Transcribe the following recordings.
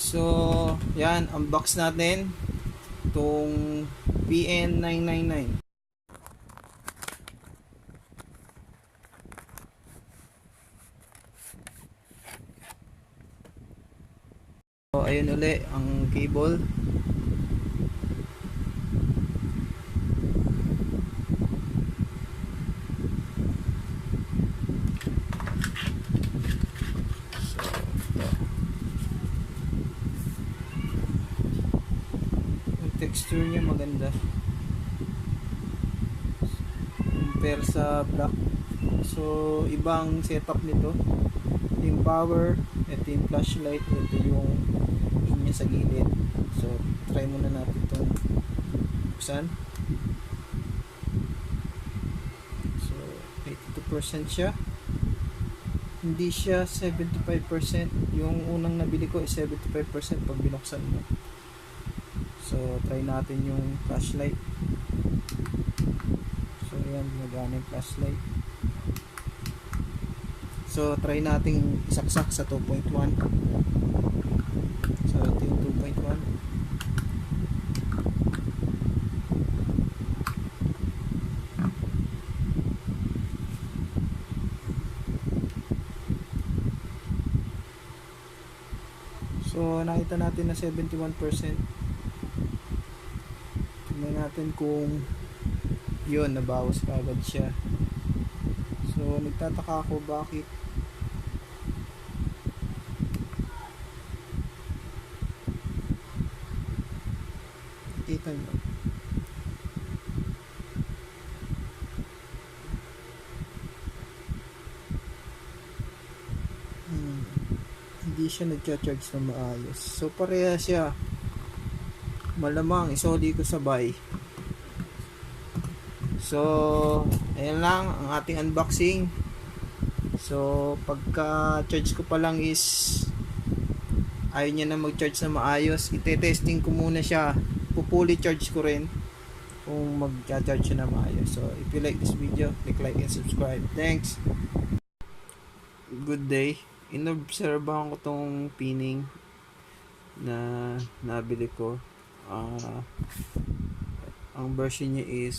So, yan, unbox natin itong PN-999. So, ayun uli ang cable. So, ito. Yung texture niya maganda. Compare sa black. So, ibang setup nito. Ito yung power, ito yung flashlight, ito yung linya sa gilid. So, try muna natin itong buksan. So, 82% siya. Hindi siya 75%. Yung unang nabili ko is 75% pag binuksan mo. So, try natin yung flashlight. So, ayan, gumagana yung flashlight. So, try natin isaksak sa 2.1. So, ito yung 2.1. So, nakita natin na 71%. Tingnan natin kung yun, nabawas kagad siya. So, nagtataka ako bakit kita nyo. Hindi siya nagcha-charge na maayos. So, pareha siya. Malamang isoli ko sabay. So, ayan lang ang ating unboxing. So, pagka charge ko pa lang is ayaw niya na mag-charge na maayos. Ite-testing ko muna siya. Pupuli charge ko rin kung mag-charge siya na maayos. So, if you like this video, click like and subscribe. Thanks! Good day. Inobserbahan ko tong Pineng na nabili ko. Ang version niya is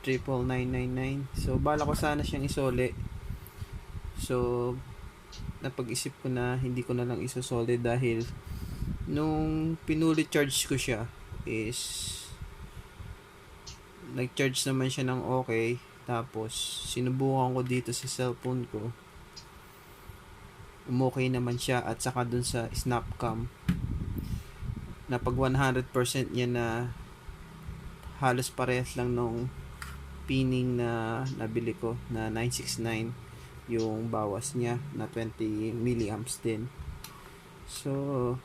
99999. So, bala ko sana siyang isole. So, napag-isip ko na hindi ko na lang isosole dahil nung pinuli charge ko siya is nag-charge naman siya ng okay. Tapos, sinubukan ko dito sa cellphone ko. Okay naman siya. At saka dun sa Snapcam na pag 100% niya na halos parehas lang nung Pineng na nabili ko na 969 yung bawas niya na 20 milliamps din. So,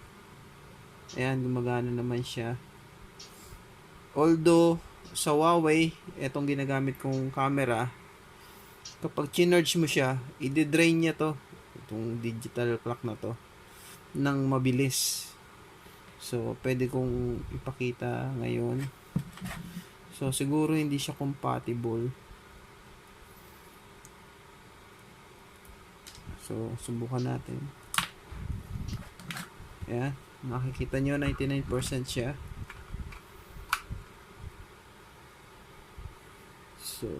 ayan, gumagana naman siya. Although, sa Huawei, etong ginagamit kong camera, kapag chinarge mo siya, i-drain niya to, itong digital clock na to, ng mabilis. So, pwede kong ipakita ngayon. So, siguro hindi siya compatible. So, subukan natin. Ayan, makikita nyo 99% siya. So,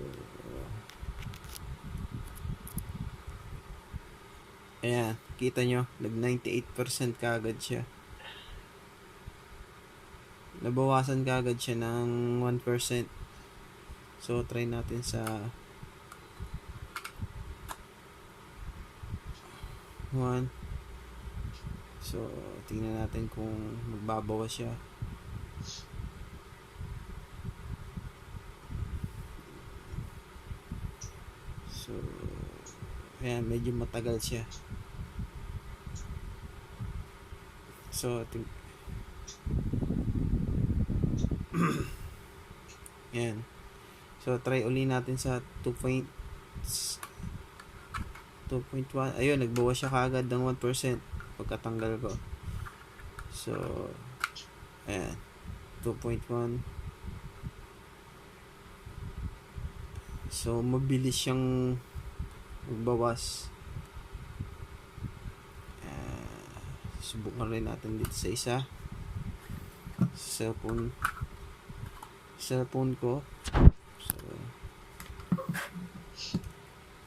ayan, kita nyo, nag 98% kagad siya. Nabawasan kagad siya ng 1%. So, try natin sa 1. So, tingnan natin kung magbabawas siya. So, ayan, medyo matagal siya. So, ayan. So, try uli natin sa 2.1. Ayun, nagbawas siya kagad ng 1% pagkatanggal ko. So, ayan. 2.1. So, mabilis siyang magbawas. subukan rin natin dito sa isa. Cellphone ko. So,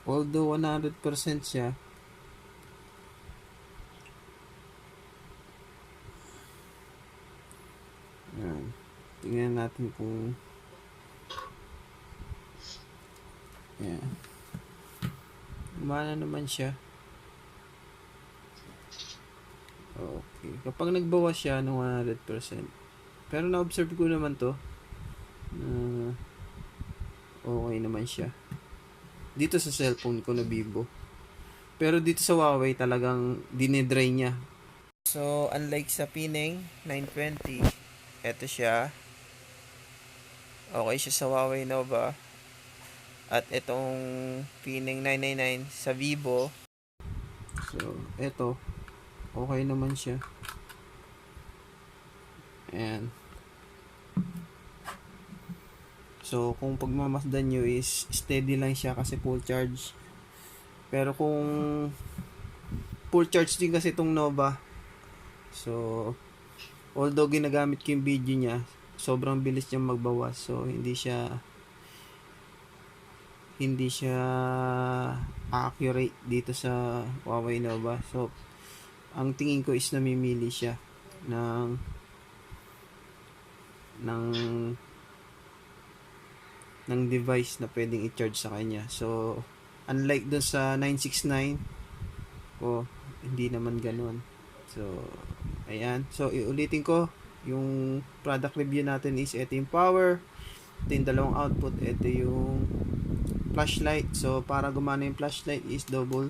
although 100% siya, yan. Tingnan natin kung yan. Gumana naman siya. Okay. Kapag nagbawas siya ng 100%. Pero na-observe ko naman to. Okay naman siya. Dito sa cellphone ko na Vivo. Pero dito sa Huawei talagang dinedry niya. So, unlike sa Pineng 920, eto siya. Okay siya sa Huawei Nova. At itong Pineng 999 sa Vivo. So, eto. Okay naman siya. Ayan. So, kung pagmamasdan nyo is steady lang siya kasi full charge. Pero kung full charge din kasi itong Nova. So, although ginagamit ko yung video niya, sobrang bilis niya magbawas. So, hindi siya accurate dito sa Huawei Nova. So, ang tingin ko is namimili siya ng device na pwedeng i-charge sa kanya. So, unlike dun sa 969, hindi naman ganun. So, ayan. So, iulitin ko, yung product review natin is ito yung power, ito yung dalawang output, ito yung flashlight. So, para gumana yung flashlight is double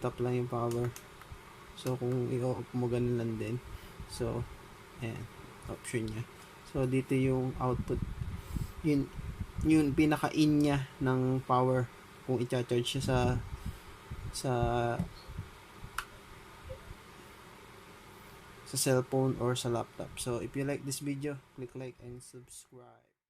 tap lang yung power. So, kung i-off mo, ganun lang din. So, ayan, option niya. So, dito yung output. Yun pinaka-in niya ng power kung i-charge siya sa cellphone or sa laptop. So, if you like this video, click like and subscribe.